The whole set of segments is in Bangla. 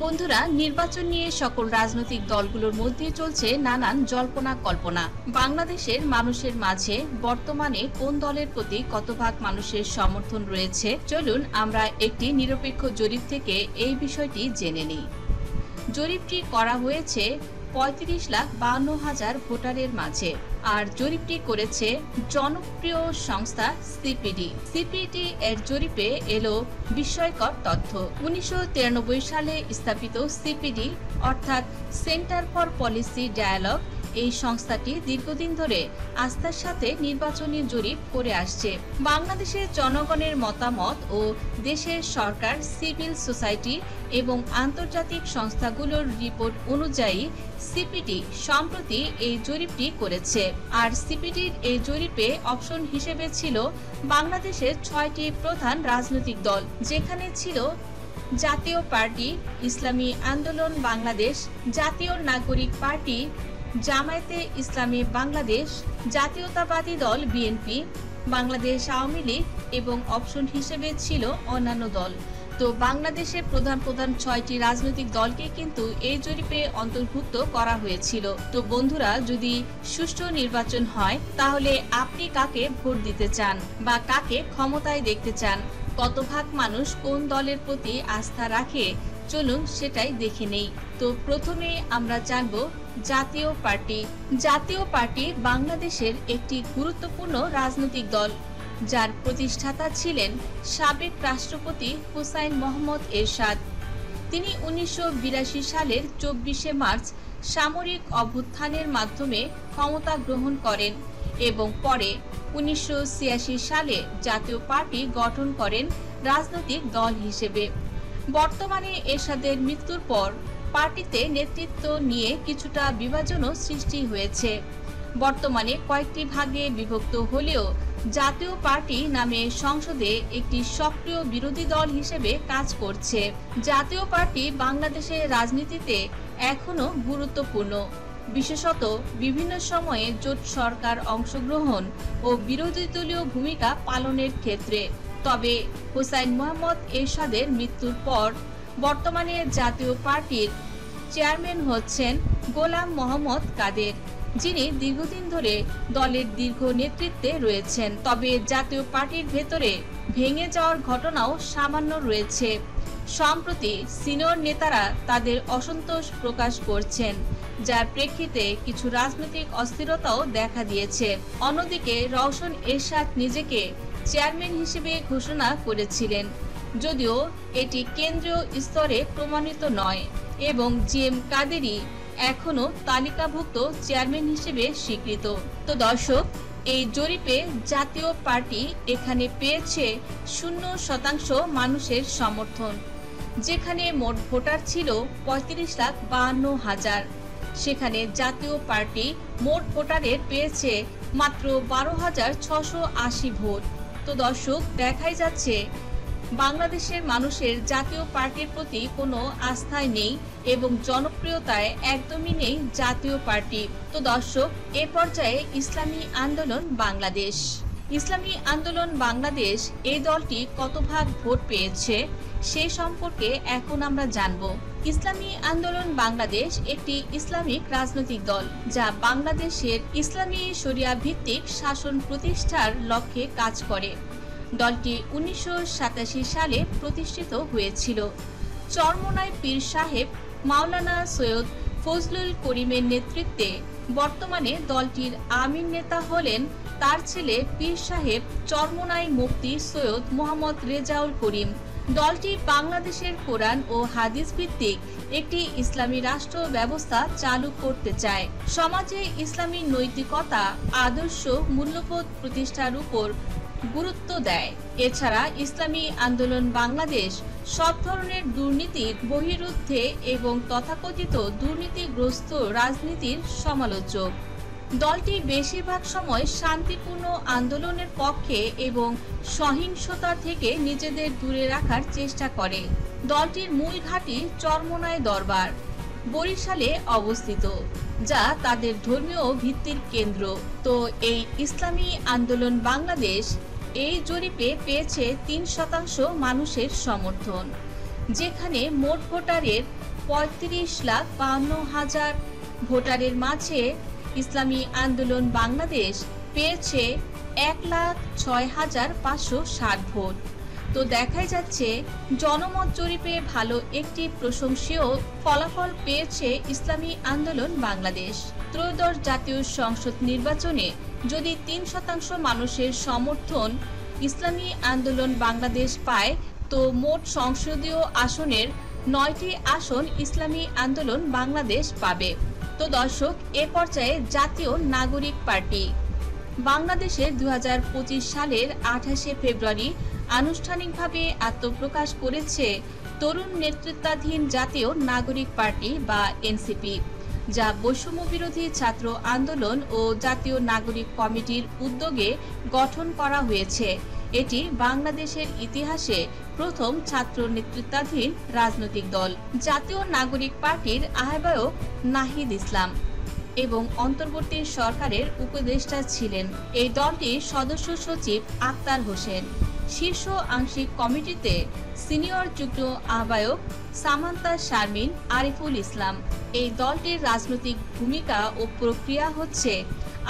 বন্ধুরা, নির্বাচন নিয়ে সকল রাজনৈতিক দলগুলোর মধ্যে চলছে নানান জল্পনা কল্পনা। বাংলাদেশের মানুষের মাঝে বর্তমানে কোন দলের প্রতি কত ভাগ মানুষের সমর্থন রয়েছে, চলুন আমরা একটি নিরপেক্ষ জরিপ থেকে এই বিষয়টি জেনে নিই। জরিপটি করা হয়েছে 35,52,000 ভোটারের মাঝে, আর জরিপটি করেছে জনপ্রিয় সংস্থা সিপিডি এর জরিপে এলো বিস্ময়কর তথ্য। 1993 সালে স্থাপিত সিপিডি অর্থাৎ সেন্টার ফর পলিসি ডায়ালগ, এই সংস্থাটি দীর্ঘদিন ধরে আস্থার সাথে নির্বাচনী জরিপ করে আসছে। বাংলাদেশের জনগণের মতামত ও দেশের সরকার, সিভিল সোসাইটি এবং আন্তর্জাতিক সংস্থাগুলোর রিপোর্ট অনুযায়ী সিপিডি সম্প্রতি এই জরিপটি করেছে। আর সিপিডির এই জরিপে অপশন হিসেবে ছিল বাংলাদেশের 6টি প্রধান রাজনৈতিক দল, যেখানে ছিল জাতীয় পার্টি, ইসলামী আন্দোলন বাংলাদেশ, জাতীয় নাগরিক পার্টি, জামায়াতে ইসলামী বাংলাদেশ, জাতীয়তাবাদী দল বিএনপি, বাংলাদেশ আওয়ামী লীগ এবং অপশন হিসেবে ছিল অন্যান্য দল। তো বাংলাদেশের প্রধান 6টি রাজনৈতিক দলকে কিন্তু এই জরিপে অন্তর্ভুক্ত করা হয়েছিল। তো বন্ধুরা, যদি সুষ্ঠু নির্বাচন হয় তাহলে আপনি কাকে ভোট দিতে চান বা কাকে ক্ষমতায় দেখতে চান, কত ভাগ মানুষ কোন দলের প্রতি আস্থা রাখে, চলুন সেটাই দেখে নেই। তো প্রথমে আমরা জানবো জাতীয় পার্টি। জাতীয় পার্টি বাংলাদেশের একটি গুরুত্বপূর্ণ রাজনৈতিক দল, যার প্রতিষ্ঠাতা ছিলেন সাবেক রাষ্ট্রপতি হুসাইন মোহাম্মদ এরশাদ। তিনি 1982 সালের 24শে মার্চ সামরিক অভ্যুত্থানের মাধ্যমে ক্ষমতা গ্রহণ করেন এবং পরে 1986 সালে জাতীয় পার্টি গঠন করেন রাজনৈতিক দল হিসেবে। বর্তমানে এরশাদের মৃত্যুর পর পার্টিতে নেতৃত্ব নিয়ে কিছুটা বিভাজনও সৃষ্টি হয়েছে। বর্তমানে কয়েকটি ভাগে বিভক্ত হলেও জাতীয় পার্টি নামে সংসদে একটি সক্রিয় বিরোধী দল হিসেবে কাজ করছে। জাতীয় পার্টি বাংলাদেশের রাজনীতিতে এখনো গুরুত্বপূর্ণ, বিশেষত বিভিন্ন সময়ে জোট সরকার অংশগ্রহণ ও বিরোধী দলীয় ভূমিকা পালনের ক্ষেত্রে। তবে হুসাইন মোহাম্মদ এরশাদের মৃত্যুর পর বর্তমানে জাতীয় পার্টির চেয়ারম্যান হচ্ছেন গোলাম মোহাম্মদ কাদের, যিনি দীর্ঘদিন ধরে দলের দীর্ঘ নেতৃত্বে রয়েছেন। তবে জাতীয় পার্টির ভেতরে ভেঙে যাওয়ার ঘটনাও সামান্য রয়েছে। সম্প্রতি সিনিয়র নেতারা তাদের অসন্তোষ প্রকাশ করছেন, যার প্রেক্ষিতে কিছু রাজনৈতিক অস্থিরতাও দেখা দিয়েছে। অন্যদিকে রওশন এরশাদ নিজেকে চেয়ারম্যান হিসেবে ঘোষণা করেছিলেন, যদিও এটি কেন্দ্রীয় স্তরে প্রমাণিত নয় এবং জিএম কাদেরী এখনো তালিকাভুক্ত চেয়ারম্যান হিসেবে স্বীকৃত। তো দর্শক, এই জরিপে জাতীয় পার্টি এখানে পেয়েছে 0% মানুষের সমর্থন, যেখানে মোট ভোটার ছিল 35,52,000। সেখানে জাতীয় পার্টি মোট ভোটারের পেয়েছে মাত্র 12,680 ভোট। তো দর্শক, দেখাই যাচ্ছে বাংলাদেশের মানুষের জাতীয় পার্টির প্রতি কোনো আস্থাই নেই এবং জনপ্রিয়তায় একদমই নেই জাতীয় পার্টি। তো দর্শক, এ পর্যায়ে ইসলামী আন্দোলন বাংলাদেশ। ইসলামী আন্দোলন বাংলাদেশ এই দলটি কত ভাগ ভোট পেয়েছে সে সম্পর্কে এখন আমরা জানব। ইসলামী আন্দোলন বাংলাদেশ একটি ইসলামিক রাজনৈতিক দল, যা বাংলাদেশের ইসলামী শরিয়া ভিত্তিক শাসন প্রতিষ্ঠার লক্ষ্যে কাজ করে। দলটি 1987 সালে প্রতিষ্ঠিত হয়েছিল। চরমোনাই পীর সাহেব মাওলানা সৈয়দ ফজলুল করিমের নেতৃত্বে। বর্তমানে দলটির আমির নেতা হলেন তার ছেলে পীর সাহেব চরমোনাই মুফতি সৈয়দ মোহাম্মদ রেজাউল করিম। দলটি বাংলাদেশের কোরআন ও হাদিস ভিত্তিক একটি ইসলামী রাষ্ট্র ব্যবস্থা চালু করতে চায়। সমাজে ইসলামী নৈতিকতা, আদর্শ, মূল্যবোধ প্রতিষ্ঠার উপর গুরুত্ব দেয়। এছাড়া ইসলামী আন্দোলন বাংলাদেশ সব ধরনের দুর্নীতির বহিরুদ্ধে এবং তথাকথিত দুর্নীতিগ্রস্ত রাজনীতির সমালোচক। দলটি বেশিরভাগ সময় শান্তিপূর্ণ আন্দোলনের পক্ষে এবং সহিংসতা থেকে নিজেদের দূরে রাখার চেষ্টা করে। দলটির মূল ঘাঁটি চরমোনাই দরবার, বরিশালে অবস্থিত, যা তাদের ধর্মীয় ভিত্তির কেন্দ্র। তো এই ইসলামী আন্দোলন বাংলাদেশ এই জরিপে পেয়েছে 3% মানুষের সমর্থন। যেখানে মোট ভোটারের 35,52,000 ভোটারের মাঝে ইসলামী আন্দোলন বাংলাদেশ পেয়েছে 1,06,560 ভোট। তো দেখাই যাচ্ছে জনমত জরিপে ভালো একটি প্রশংসনীয় ফলাফল পেয়েছে ইসলামী আন্দোলন বাংলাদেশ। ত্রয়োদশ জাতীয় সংসদ নির্বাচনে যদি 3% মানুষের সমর্থন ইসলামী আন্দোলন বাংলাদেশ পায়, তো মোট সংসদীয় আসনের 9টি আসন ইসলামী আন্দোলন বাংলাদেশ পাবে। তো দর্শক, এ পর্যায়ে জাতীয় নাগরিক পার্টি বাংলাদেশের 2025 সালের 28শে ফেব্রুয়ারি আনুষ্ঠানিকভাবে আত্মপ্রকাশ করেছে তরুণ নেতৃত্বাধীন জাতীয় নাগরিক পার্টি বা এনসিপি, যা বৈষম্য বিরোধী ছাত্র আন্দোলন ও জাতীয় নাগরিক কমিটির উদ্যোগে গঠন করা হয়েছে। এটি বাংলাদেশের ইতিহাসে প্রথম ছাত্র নেতৃত্বাধীন রাজনৈতিক দল। জাতীয় নাগরিক পার্টির আহ্বায়ক নাহিদ ইসলাম এবং অন্তর্বর্তী সরকারের উপদেষ্টা ছিলেন। এই দলটির সদস্য সচিব আক্তার হোসেন। শীর্ষ আংশিক কমিটিতে সিনিয়র যুগ্ম আহ্বায়ক সামান্তা শারমিন, আরিফুল ইসলাম। এই দলটির রাজনৈতিক ভূমিকা ও প্রক্রিয়া হচ্ছে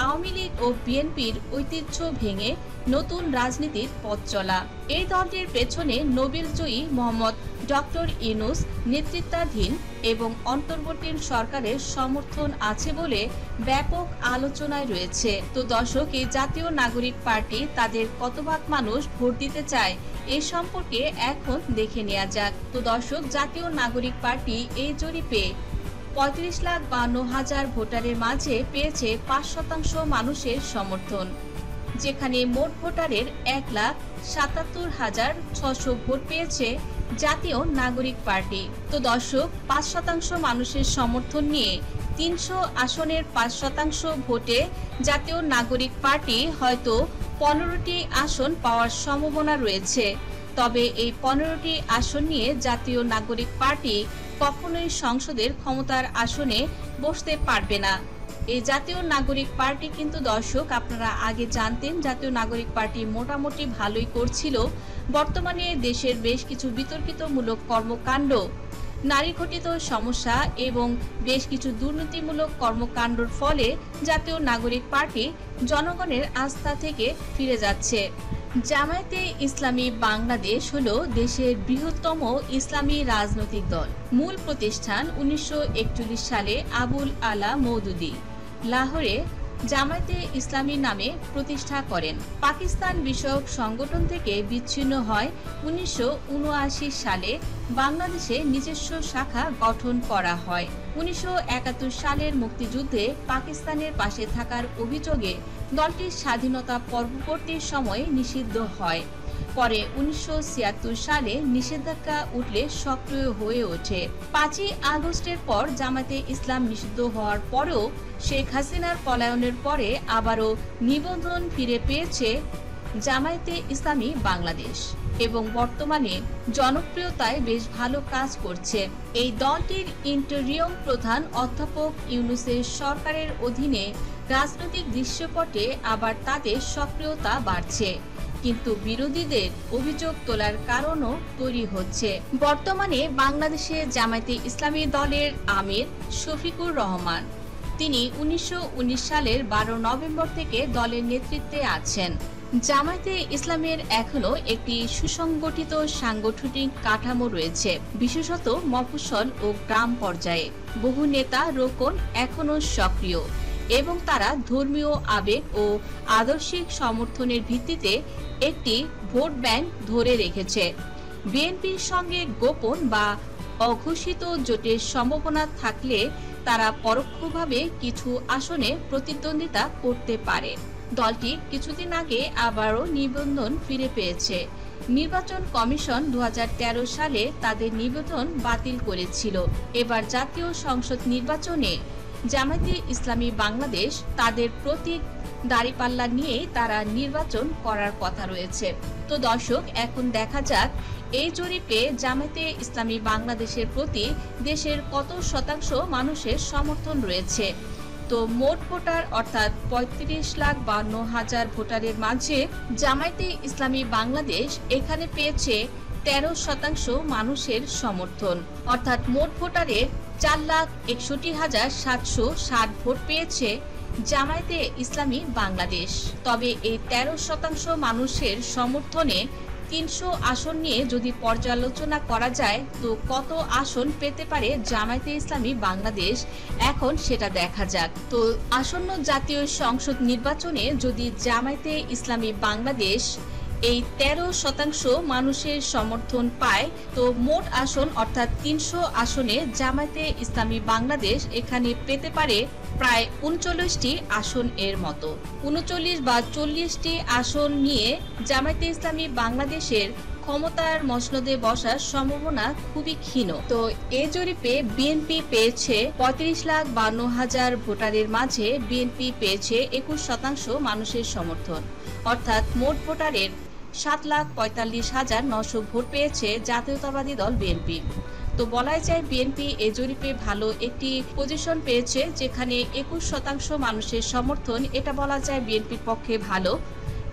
আওয়ামী লীগ ও বিএনপির ঐতিহ্য ভেঙে নতুন রাজনীতির পথ চলা। এই দলটির পেছনে নোবেলজয়ী মোহাম্মদ ডক্টর ইউনূস নেতৃত্বাধীন এবং অন্তর্বর্তী সরকারের সমর্থন আছে বলে ব্যাপক আলোচনায় রয়েছে। তো দর্শক, এই জাতীয় নাগরিক পার্টি তাদের কত ভাগ মানুষ ভোট দিতে চায় এ সম্পর্কে এখন দেখে নেওয়া যাক। তো দর্শক, জাতীয় নাগরিক পার্টি এই জরিপে 35,52,000 ভোটারের মাঝে পেয়েছে 5% মানুষের সমর্থন, যেখানে মোট ভোটারের 1,77,600 ভোট পেয়েছে জাতীয় নাগরিক পার্টি। তো দর্শক, 5% মানুষের সমর্থন নিয়ে 300 আসনের 5% ভোটে জাতীয় নাগরিক পার্টি হয়তো 15টি আসন পাওয়ার সম্ভাবনা রয়েছে। তবে এই 15টি আসন নিয়ে জাতীয় নাগরিক পার্টি কখনোই সংসদের ক্ষমতার আসনে বসতে পারবে না। এই জাতীয় নাগরিক পার্টি কিন্তু দর্শক, আপনারা আগে জানতেন জাতীয় নাগরিক পার্টি মোটামুটি ভালোই করছিল। বর্তমানে দেশের বেশ কিছু বিতর্কিতমূলক কর্মকাণ্ড, নারী ঘটিত সমস্যা এবং বেশ কিছু দুর্নীতিমূলক কর্মকাণ্ডের ফলে জাতীয় নাগরিক পার্টি জনগণের আস্থা থেকে ফিরে যাচ্ছে। জামায়াতে ইসলামী বাংলাদেশ হলো দেশের বৃহত্তম ইসলামী রাজনৈতিক দল। মূল প্রতিষ্ঠান 1941 সালে আবুল আলা মওদুদী লাহোরে জামায়াতে ইসলামী নামে প্রতিষ্ঠা করেন। পাকিস্তান বিষয়ক সংগঠন থেকে বিচ্ছিন্ন হয় 1979 সালে বাংলাদেশে নিজস্ব শাখা গঠন করা হয়। 1971 সালের মুক্তিযুদ্ধে পাকিস্তানের পাশে থাকার অভিযোগে দলটির স্বাধীনতা পরবর্তী সময়ে নিষিদ্ধ হয়। পরে 1976 সালে নিষেধাজ্ঞা উঠলে সক্রিয় হয়ে ওঠে। 5ই আগস্টের পর জামায়াতে ইসলাম নিষিদ্ধ হওয়ার পরেও শেখ হাসিনার পলায়নের পরে আবারও নিবন্ধন ফিরে পেয়েছে জামায়াতে ইসলামী বাংলাদেশ এবং বর্তমানে জনপ্রিয়তায় বেশ ভালো কাজ করছে। এই দলটির ইন্টারিয়ম প্রধান অধ্যাপক ইউনূসের সরকারের অধীনে রাজনৈতিক দৃশ্যপটে আবার তাদের সক্রিয়তা বাড়ছে, কিন্তু বিরোধীদের অভিযোগ তোলার কারণও তৈরি হচ্ছে। বর্তমানে বাংলাদেশে জামায়াতে ইসলামী দলের আমির শফিকুর রহমান, তিনি 1919 সালের 12 নভেম্বর থেকে দলের নেতৃত্বে আছেন। জামায়াতে ইসলামের এখনো একটি সুসংগঠিত সাংগঠনিক কাঠামো রয়েছে, বিশেষত মফস্বল ও গ্রাম পর্যায়ে। বহু নেতা রোকন এখনো সক্রিয় এবং তারা ধর্মীয় আবেগ ও আদর্শিক সমর্থনের ভিত্তিতে একটি ভোট ব্যাংক ধরে রেখেছে। বিএনপির সঙ্গে গোপন বা অঘোষিত জোটের সম্ভাবনা থাকলে তারা পরোক্ষভাবে কিছু আসনে প্রতিদ্বন্দ্বিতা করতে পারে। দলটি কিছুদিন আগে আবারও নিবন্ধন ফিরে পেয়েছে। নির্বাচন কমিশন 2013 সালে তাদের নিবন্ধন বাতিল করেছিল। এবার জাতীয় সংসদ নির্বাচনে জামায়াতে ইসলামী বাংলাদেশ তাদের প্রতীক দাঁড়িপাল্লা নিয়ে তারা নির্বাচন করার কথা রয়েছে। তো দর্শক, এখন দেখা যাক এই জরিপে জামায়াতে ইসলামী বাংলাদেশের প্রতি দেশের কত শতাংশ মানুষের সমর্থন রয়েছে। তো মোট ভোটার অর্থাৎ 35,52,000 ভোটারের মাঝে জামায়াতে ইসলামী বাংলাদেশ এখানে পেয়েছে 13% মানুষের সমর্থন, অর্থাৎ মোট ভোটারের 4,61,760 ভোট পেয়েছে জামায়াতে ইসলামী বাংলাদেশ। তবে এই 13% মানুষের সমর্থনে 300 আসন নিয়ে যদি পর্যালোচনা করা যায় তো কত আসন পেতে পারে জামায়াতে ইসলামী বাংলাদেশ, এখন সেটা দেখা যাক। তো আসন্ন জাতীয় সংসদ নির্বাচনে যদি জামায়াতে ইসলামী বাংলাদেশ এই 13% মানুষের সমর্থন পায় তো মোট আসন অর্থাৎ 300 আসনে জামায়াতে ইসলামী বাংলাদেশ এখানে পেতে পারে প্রায় 39টি আসন এর মতো। 39 বা 40টি আসন নিয়ে জামায়াতে ইসলামী বাংলাদেশের ক্ষমতার মসনদে বসার সম্ভাবনা খুবই ক্ষীণ। তো এই জরিপে বিএনপি পেয়েছে 35,52,000 ভোটারের মাঝে বিএনপি পেয়েছে 21% মানুষের সমর্থন, অর্থাৎ মোট ভোটারের 7,45,900 ভোট পেয়েছে জাতীয়তাবাদী দল বিএনপি। তো বলাই যায় বিএনপি এই জরিপে ভালো একটি পজিশন পেয়েছে, যেখানে 21% মানুষের সমর্থন, এটা বলা যায় বিএনপির পক্ষে ভালো।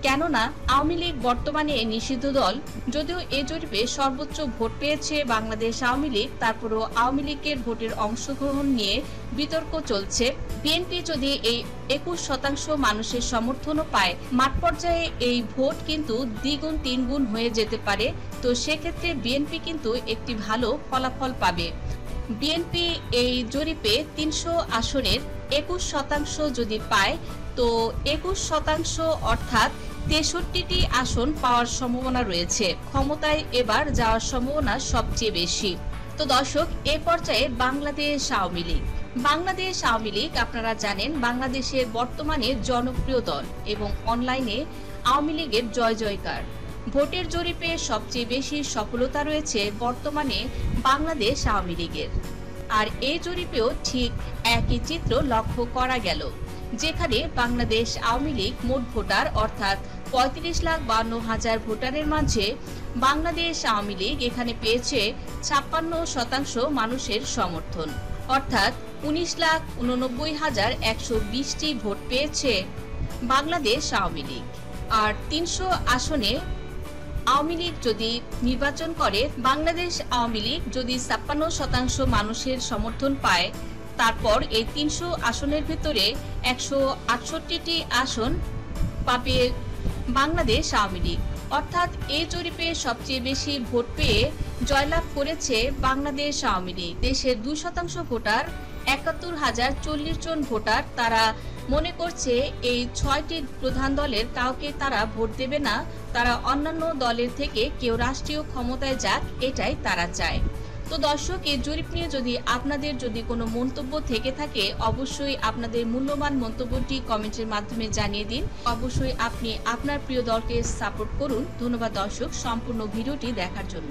কেননা আওয়ামী লীগ বর্তমানে নিষিদ্ধ দল, যদিও এই জরিপে সর্বোচ্চ ভোট পেয়েছে বাংলাদেশ আওয়ামী লীগ, তারপরও আওয়ামী লীগের ভোটের অংশগ্রহণ নিয়ে বিতর্ক চলছে। বিএনপি যদি এই 21% মানুষের সমর্থনও পায়, মাঠ পর্যায়ে এই ভোট কিন্তু দ্বিগুণ তিনগুণ হয়ে যেতে পারে। তো সেক্ষেত্রে বিএনপি কিন্তু একটি ভালো ফলাফল পাবে। বিএনপি এই জরিপে 300 আসনের 21% যদি পায় তো 21% অর্থাৎ 63টি আসন পাওয়ার সম্ভাবনা রয়েছে। ক্ষমতায় এবার যাওয়ার সম্ভাবনা সবচেয়ে বেশি। তো দর্শক, এ পর্যায়ে বাংলাদেশ আওয়ামী লীগ। বাংলাদেশ আওয়ামী লীগ আপনারা জানেন বাংলাদেশের বর্তমানে জনপ্রিয় দল এবং অনলাইনে আওয়ামী লীগের জয় জয়কার। ভোটের জরিপে সবচেয়ে বেশি সফলতা রয়েছে বর্তমানে বাংলাদেশ আওয়ামী লীগের। আর এই জরিপেও ঠিক একই চিত্র লক্ষ্য করা গেল, যেখানে বাংলাদেশ আওয়ামী লীগ মোট ভোটার অর্থাৎ 35,52,000 ভোটারের মাঝে বাংলাদেশ আওয়ামী লীগ এখানে পেয়েছে 56% মানুষের সমর্থন, অর্থাৎ 19,89,120টি ভোট পেয়েছে বাংলাদেশ আওয়ামী লীগ। আর 300 আসনে আওয়ামী লীগ যদি নির্বাচন করে, বাংলাদেশ আওয়ামী লীগ যদি 56% মানুষের সমর্থন পায়, তারপর এই 300 আসনের ভিতরে 168টি আসন পাবে বাংলাদেশ আওয়ামী লীগ। অর্থাৎ এই জরিপে সবচেয়ে বেশি ভোট পেয়ে জয়লাভ করেছে বাংলাদেশ আওয়ামী লীগ। দেশের 2% ভোটার 71,040 জন ভোটার তারা মনে করছে এই 6টি প্রধান দলের কাউকে তারা ভোট দেবে না, তারা অন্যান্য দলের থেকে কেউ রাষ্ট্রীয় ক্ষমতায় যাক, এটাই তারা চায়। তো দর্শক, এই জরিপ নিয়ে যদি আপনাদের কোনো মন্তব্য থেকে থাকে, অবশ্যই আপনাদের মূল্যবান মন্তব্যটি কমেন্টের মাধ্যমে জানিয়ে দিন। অবশ্যই আপনি আপনার প্রিয় দলকে সাপোর্ট করুন। ধন্যবাদ দর্শক সম্পূর্ণ ভিডিওটি দেখার জন্য।